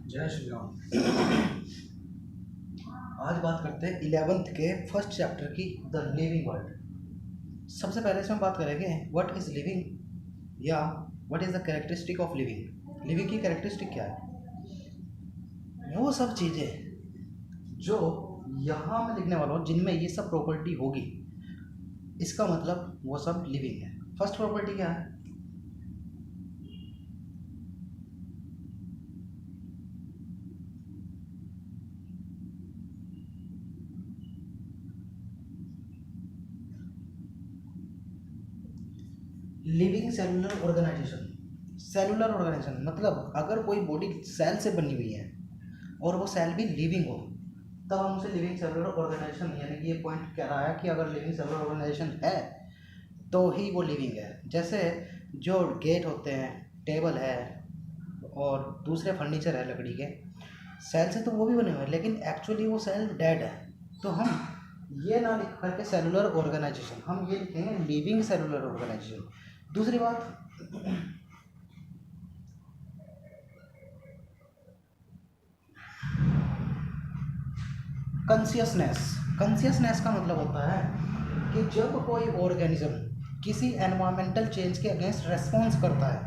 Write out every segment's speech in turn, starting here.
जय श्री राम। आज बात करते हैं 11th के फर्स्ट चैप्टर की, द लिविंग वर्ल्ड। सबसे पहले इसमें बात करेंगे व्हाट इज लिविंग या what is the characteristic of living. Living की कैरेक्टरिस्टिक क्या है? वो सब चीज़ें जो यहाँ मैं लिखने वाला हूँ जिनमें ये सब प्रॉपर्टी होगी, इसका मतलब वो सब लिविंग है। फर्स्ट प्रॉपर्टी क्या है? Living cellular organisation. Cellular organisation मतलब अगर कोई बॉडी सेल से बनी हुई है और वो सेल भी लिविंग हो, तब हम उसे लिविंग सेलुलर ऑर्गेनाइजेशन, यानी कि ये पॉइंट कह रहा है कि अगर लिविंग सेलुलर ऑर्गेनाइजेशन है तो ही वो लिविंग है। जैसे जो गेट होते हैं, टेबल है और दूसरे फर्नीचर है लकड़ी के, सेल से तो वो भी बने हुए हैं, लेकिन एक्चुअली वो सेल डेड है। तो हम ये ना लिख करके सेलुलर ऑर्गेनाइजेशन, हम ये लिखेंगे लिविंग सेलुलर ऑर्गेनाइजेशन। दूसरी बात, कॉन्शियसनेस। कॉन्शियसनेस का मतलब होता है कि जब कोई ऑर्गेनिज्म किसी एनवायरमेंटल चेंज के अगेंस्ट रेस्पॉन्स करता है,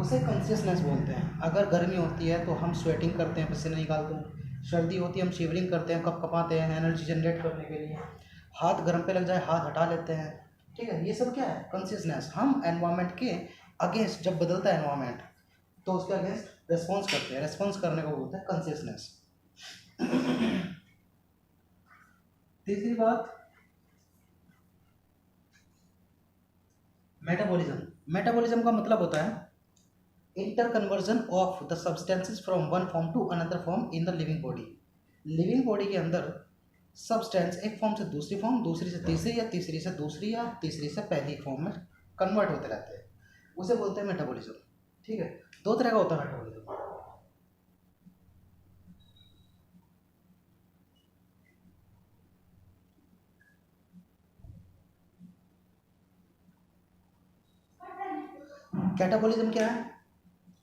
उसे कॉन्शियसनेस बोलते हैं। अगर गर्मी होती है तो हम स्वेटिंग करते हैं, पसीना निकालते हैं। सर्दी होती है हम शिवरिंग करते हैं, कपकपाते हैं एनर्जी जनरेट करने के लिए। हाथ गर्म पे लग जाए हाथ हटा लेते हैं। ठीक है, ये सब क्या है? कॉन्शियसनेस। हम एनवायरमेंट के अगेंस्ट, जब बदलता है एनवायरमेंट तो उसके अगेंस्ट रेस्पॉन्स करते हैं। रेस्पॉन्स करने को बोलते हैं कॉन्शियसनेस। तीसरी बात, मेटाबॉलिज्म। मेटाबॉलिज्म का मतलब होता है inter conversion of the substances from one form to another form in the living body. Living body के अंदर सब्सटेंस एक फॉर्म से दूसरी फॉर्म, दूसरी से तीसरी, या तीसरी से दूसरी, या तीसरी से पहली फॉर्म में कन्वर्ट होते रहते हैं, उसे बोलते हैं मेटाबॉलिज्म। ठीक है, दो तरह का होता है मेटाबॉलिज्म। कैटाबॉलिज्म क्या है?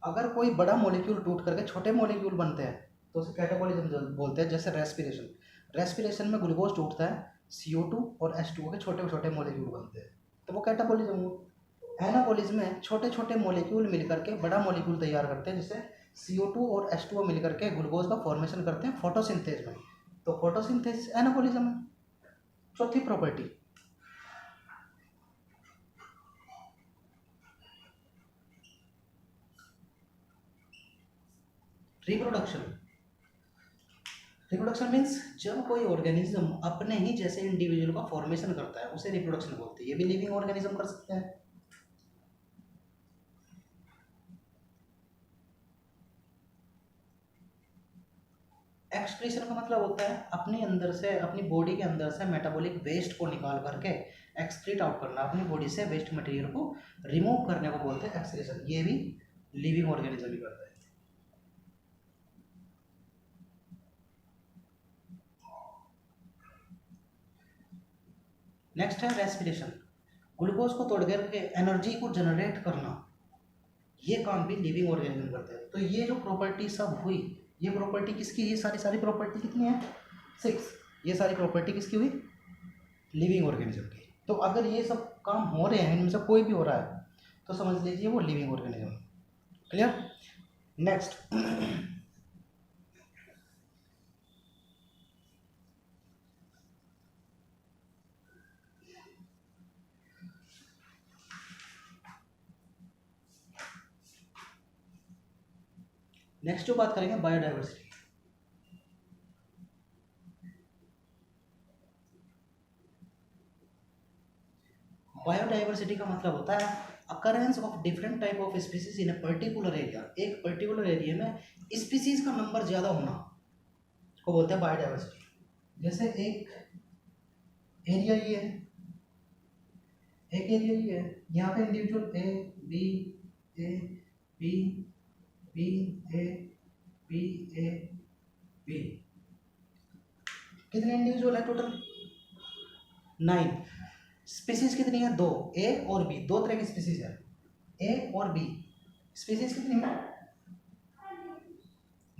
अगर कोई बड़ा मॉलिक्यूल टूट करके छोटे मॉलिक्यूल बनते हैं तो उसे कैटाबॉलिज्म बोलते हैं। जैसे रेस्पिरेशन, रेस्पिरेशन में ग्लूकोज टूटता है, CO2 और H2O के छोटे छोटे मॉलिक्यूल बनते हैं, तो वो कैटाबॉलिज्म हुआ। एनाबॉलिज्म में छोटे छोटे मॉलिक्यूल मिलकर के बड़ा मॉलिक्यूल तैयार करते हैं, जिससे CO2 और H2O मिलकर के ग्लूकोज का फॉर्मेशन करते हैं फोटोसिंथेसिस में, तो फोटोसिंथेसिस एनाबॉलिज्म है। चौथी प्रॉपर्टी, रिप्रोडक्शन। रिप्रोडक्शन मीन्स जब कोई ऑर्गेनिज्म अपने ही जैसे इंडिविजुअल का फॉर्मेशन करता है, उसे रिप्रोडक्शन बोलते हैं। ये भी लिविंग ऑर्गेनिज्म कर सकते हैं। एक्सक्रीशन का मतलब होता है अपने अंदर से, अपनी बॉडी के अंदर से मेटाबॉलिक वेस्ट को निकाल करके एक्सक्रीट आउट करना, अपनी बॉडी से वेस्ट मटेरियल को रिमूव करने को बोलते हैं एक्सक्रीशन। ये भी लिविंग ऑर्गेनिज्म ही करता है। नेक्स्ट है रेस्पिरेशन। ग्लूकोज को तोड़ करके एनर्जी को जनरेट करना, ये काम भी लिविंग ऑर्गेनिज्म करते हैं। तो ये जो प्रॉपर्टी सब हुई, ये प्रॉपर्टी किसकी? ये सारी सारी प्रॉपर्टी कितनी है? 6। ये सारी प्रॉपर्टी किसकी हुई? लिविंग ऑर्गेनिज्म की। तो अगर ये सब काम हो रहे हैं, इनमें से कोई भी हो रहा है, तो समझ लीजिए वो living organism. Clear? Next, next जो बात करेंगे बायोडाइवर्सिटी। बायोडाइवर्सिटी का मतलब होता है occurrence of different type of species in a particular area. एक पर्टिकुलर एरिया में स्पीसीज का नंबर ज़्यादा होना को बोलते हैं बायोडाइवर्सिटी। जैसे एक एरिया ये है, एक एरिया ये है, यहाँ पे individual A B B B A B A B, कितने इंडिविजुअल है टोटल? 9। स्पीसीज कितनी है? 2। ए और बी, दो तरह की स्पीसीज है। ए और बी स्पीसीज कितनी है?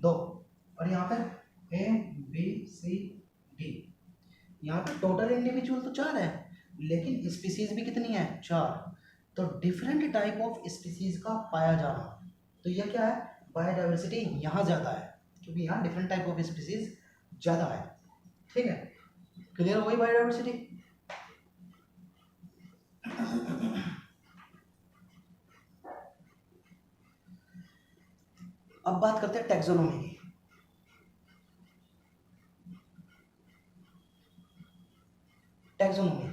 दो, और यहाँ पे ए बी सी डी, यहाँ पे टोटल इंडिविजुअल तो 4 है, लेकिन स्पीसीज भी कितनी है? 4। तो डिफरेंट टाइप ऑफ स्पीसीज का पाया जाना, तो ये क्या है? बायोडाइवर्सिटी यहाँ ज़्यादा है, क्योंकि यहाँ डिफरेंट टाइप ऑफ स्पीसीज ज़्यादा है। ठीक है, क्लियर हो गई बायोडाइवर्सिटी? अब बात करते हैं टैक्सोनॉमी की। Taxonomy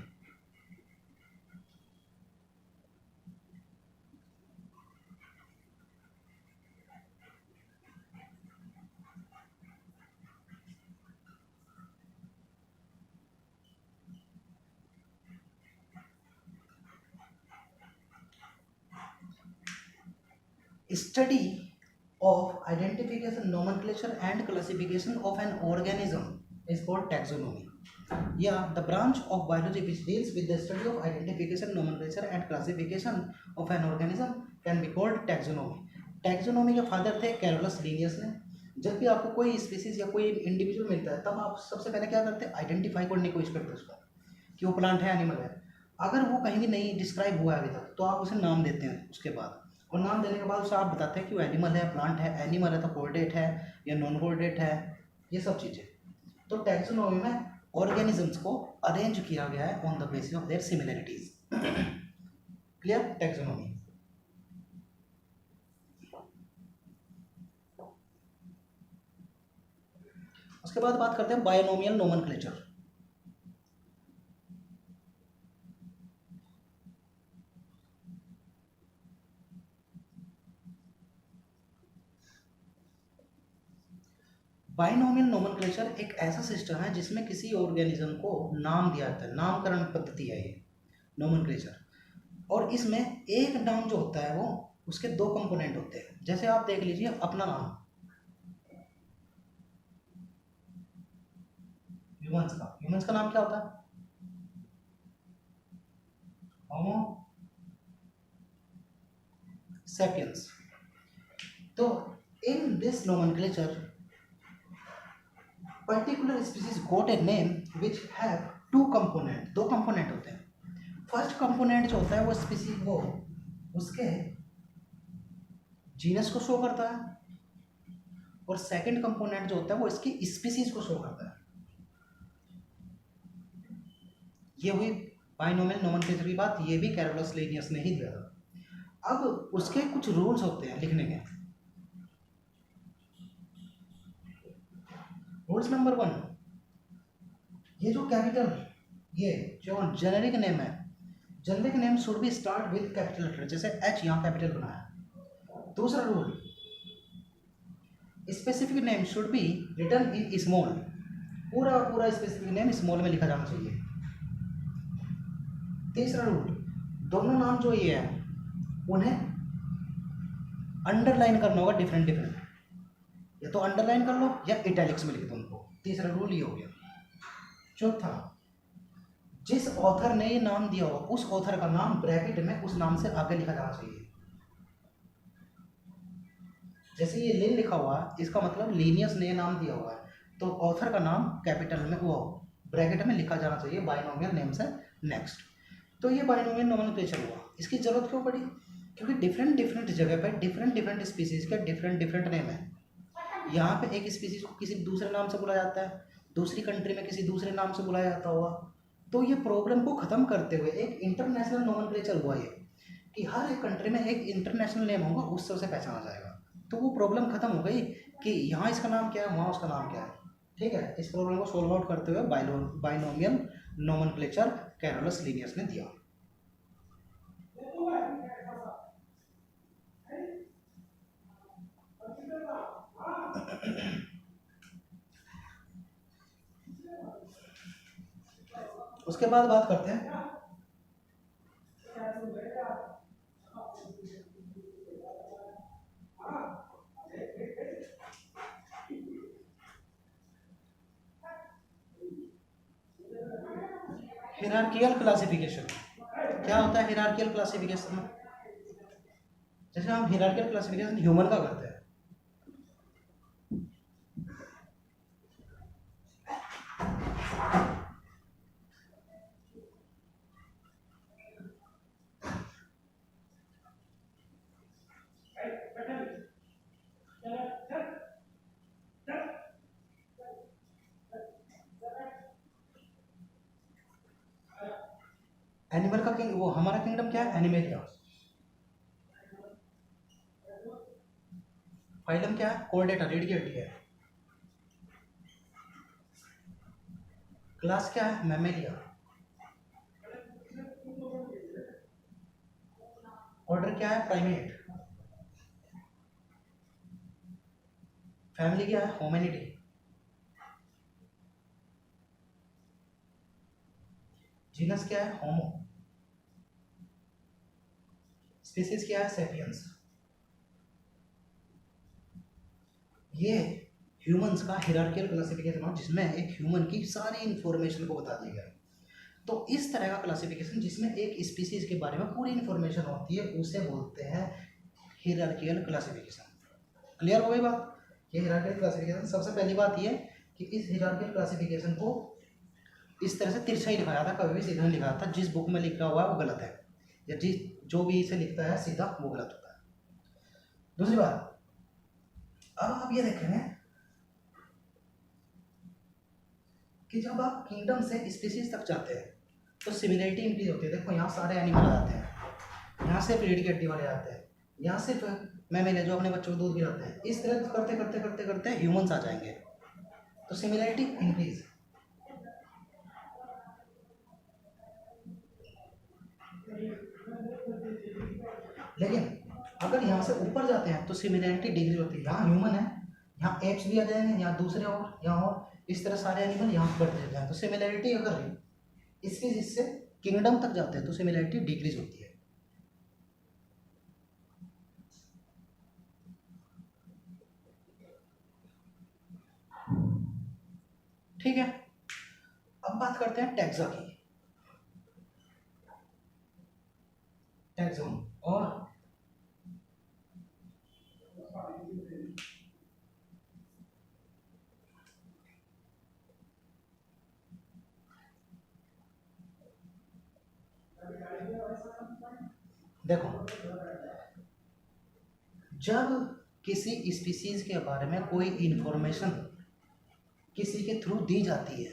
study of identification, nomenclature and classification of an organism is called taxonomy. Yeah, the branch of biology which deals with the study of identification, nomenclature and classification of an organism can be called taxonomy. Taxonomy के father थे Carolus Linnaeus ने। जब भी आपको कोई species या कोई individual मिलता है, तब आप सबसे पहले क्या करते हैं? आइडेंटिफाई करने की कोशिश करते हैं उसको कि वो प्लांट है, एनिमल है। अगर वो कहीं भी नहीं डिस्क्राइब हुआ है अभी तक, तो आप उसे नाम देते हैं उसके बाद, और नाम देने के बाद उसे आप बताते हैं कि वो एनिमल है, प्लांट है। एनिमल है तो कोर्डेट है या नॉन कोर्डेट है, ये सब चीज़ें। तो टैक्सोनॉमी में ऑर्गेनिजम्स को अरेंज किया गया है on the basis of their similarities. Clear? Taxonomy. उसके बाद बात करते हैं बायोनोमियल नोमेनक्लेचर। बाइनोमियल नोमेनक्लेचर एक ऐसा सिस्टम है जिसमें किसी ऑर्गेनिज्म को नाम दिया जाता है, नामकरण पद्धति है ये नोमेनक्लेचर। और इसमें एक नाम जो होता है वो उसके 2 कंपोनेंट होते हैं। जैसे आप देख लीजिए अपना नाम, ह्यूमंस का नाम क्या होता है? होमो सेपियंस। तो in this nomenclature particular species got a name which have 2 component, 2 component होते हैं। फर्स्ट कंपोनेंट जो होता है वो स्पीसीज वो उसके जीनस को शो करता है, और सेकंड कंपोनेंट जो होता है वो इसकी स्पीसीज को शो करता है। ये हुई बाइनोमियल नोमेनक्लेचर की बात, ये भी कैरोलस लीनियस ने ही दिया था। अब उसके कुछ रूल्स होते हैं लिखने के। रूल्स नंबर 1, ये जो कैपिटल, ये जो जेनेरिक नेम है, generic name should be start with capital letter, जैसे एच यहाँ कैपिटल बना है। दूसरा rule, specific name should be written in small, पूरा पूरा स्पेसिफिक नेम स्मॉल में लिखा जाना चाहिए। तीसरा रूल, दोनों नाम जो ये है उन्हें अंडरलाइन करना होगा, डिफरेंट डिफरेंट, या तो अंडरलाइन कर लो या इटैलिक्स में लिख दो उनको। तीसरा रूल ये हो गया। चौथा, जिस ऑथर ने ये नाम दिया होगा उस ऑथर का नाम ब्रैकेट में उस नाम से आगे लिखा जाना चाहिए। जैसे ये लिन लिखा हुआ है, इसका मतलब लीनियस ने नाम दिया हुआ है, तो ऑथर का नाम कैपिटल में वो ब्रैकेट में लिखा जाना चाहिए बाइनोमियल नेम से नेक्स्ट। तो ये बाइनोमियल नोमेनक्लेचर हुआ। इसकी जरूरत क्यों पड़ी? क्योंकि डिफरेंट डिफरेंट जगह पर डिफरेंट डिफरेंट स्पीसीज के डिफरेंट डिफरेंट नेम है। यहाँ पे एक स्पीसीज को किसी दूसरे नाम से बुलाया जाता है, दूसरी कंट्री में किसी दूसरे नाम से बुलाया जाता होगा। तो ये प्रॉब्लम को ख़त्म करते हुए एक इंटरनेशनल नोमेनक्लेचर हुआ ये, कि हर एक कंट्री में एक इंटरनेशनल नेम होगा, उससे उसे पहचाना जाएगा। तो वो प्रॉब्लम ख़त्म हो गई कि यहाँ इसका नाम क्या है, वहाँ उसका नाम क्या है। ठीक है, इस प्रॉब्लम को सोल्व आउट करते हुए बाइनोमियल नोमेनक्लेचर कैरोलस लीनियस ने दिया। उसके बाद बात करते हैं हिरार्कियल क्लासिफिकेशन। क्या होता है हिरार्कियल क्लासिफिकेशन? जैसे हम हिरार्कियल क्लासिफिकेशन ह्यूमन का करते हैं, वो हमारा किंगडम क्या है, एनिमेलिया। फाइलम क्या है, कोर्डेटा, रीढ़ की हड्डी है। क्लास क्या है, मैमेलिया। ऑर्डर क्या है, प्राइमेट। फैमिली क्या है, होमिनिडी। जीनस क्या है, होमो। स्पीसीज क्या है, सेपियंस। ये ह्यूमंस का हियरार्किकल क्लासिफिकेशन है जिसमें एक ह्यूमन की सारी इंफॉर्मेशन को बता दिया गया। तो इस तरह का क्लासिफिकेशन जिसमें एक स्पीसीज के बारे में पूरी इंफॉर्मेशन होती है उसे बोलते हैं हियरार्किकल क्लासिफिकेशन। क्लियर हो गई बात। ये हियरार्किकल क्लासिफिकेशन, सबसे पहली बात ये कि इस हियरार्किकल क्लासिफिकेशन को इस तरह से तिरछा ही लिखाया था, कभी भी सीधा नहीं लिखा था। जिस बुक में लिखा हुआ है वो गलत है, या जो भी इसे लिखता है सीधा वो गलत होता है। दूसरी बात, अब आप ये देखेंगे कि जब आप किंगडम से स्पीसीज तक जाते हैं तो सिमिलरिटी इंक्रीज होती है। देखो यहाँ सारे एनिमल आते हैं, यहाँ सिर्फ रीढ़ की हड्डी वाले आते हैं, यहाँ सिर्फ मैमेलिया जो अपने बच्चों को दूध पिलाते हैं। इस तरह करते करते करते करते ह्यूमंस आ जाएंगे तो सिमिलरिटी इंक्रीज। लेकिन अगर यहाँ से ऊपर जाते हैं तो सिमिलरिटी डिग्री होती है। यहाँ ह्यूमन है, यहाँ एप्स भी आ जाएंगे, यहाँ दूसरे और यहाँ और, इस तरह सारे एनिमल यहाँ बढ़ते जाते हैं। तो सिमिलरिटी अगर इसके जिससे किंगडम तक जाते हैं तो सिमिलरिटी डिक्रीज होती है। ठीक है, अब बात करते हैं टैक्सा की। टैक्सोन और देखो, जब किसी स्पीसीज के बारे में कोई इंफॉर्मेशन किसी के थ्रू दी जाती है,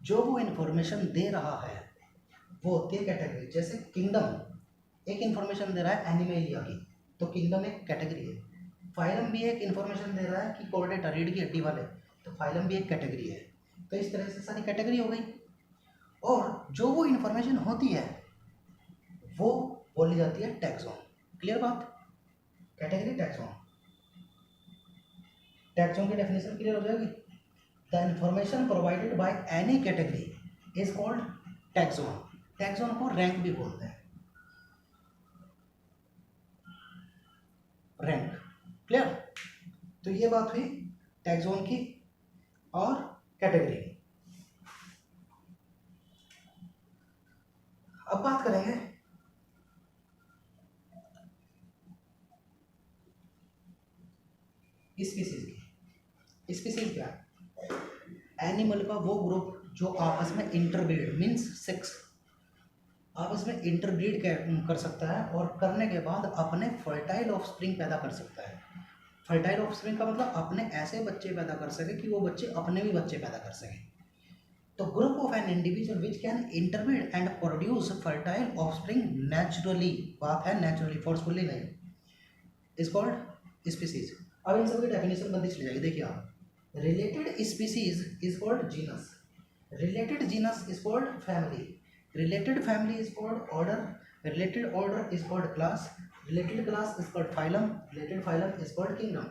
जो वो इंफॉर्मेशन दे रहा है वो होती है कैटेगरी। जैसे किंगडम एक इंफॉर्मेशन दे रहा है एनिमेलिया की, तो किंगडम एक कैटेगरी है। फाइलम भी एक इंफॉर्मेशन दे रहा है कि कोर्डेटा, रीढ़ की हड्डी वाले, तो फाइलम भी एक कैटेगरी है। तो इस तरह से सारी कैटेगरी हो गई। और जो वो इंफॉर्मेशन होती है वो बोली जाती है टैक्सोन। क्लियर बात। Category, taxon. टैक्सोन की डेफिनेशन क्लियर हो जाएगी। The information provided by any category is called taxon. Taxon को रैंक भी बोलते हैं, रैंक। क्लियर। तो ये बात हुई टैक्सोन की और कैटेगरी की। अब बात करेंगे स्पीसीज की। स्पीसीज क्या है, एनिमल का वो ग्रुप जो आपस में इंटरब्रीड मीन्स सेक्स, आपस में इंटरब्रीड कर सकता है और करने के बाद अपने फर्टाइल ऑफस्प्रिंग पैदा कर सकता है। फर्टाइल ऑफस्प्रिंग का मतलब अपने ऐसे बच्चे पैदा कर सके कि वो बच्चे अपने भी बच्चे पैदा कर सकें। तो group of an individual which can interbreed and produce fertile offspring naturally, बात है नेचुरली, फोर्सफुली नहीं, इज कॉल्ड स्पीसीज। अब इन सब की डेफिनेशन बनती चली जाएगी। देखिए आप, related species is called genus, related genus is called family, related family is called order, related order is called class, related class is called phylum, related phylum is called kingdom.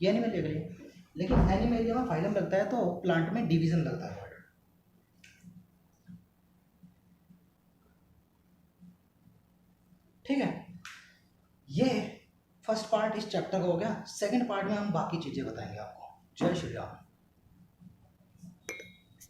ये animal के लिए। लेकिन animalia में phylum लगता है तो plant में division लगता है वर्ड। ठीक है, ये फर्स्ट पार्ट इस चैप्टर का हो गया। सेकंड पार्ट में हम बाकी चीज़ें बताएंगे आपको। जय श्री राम।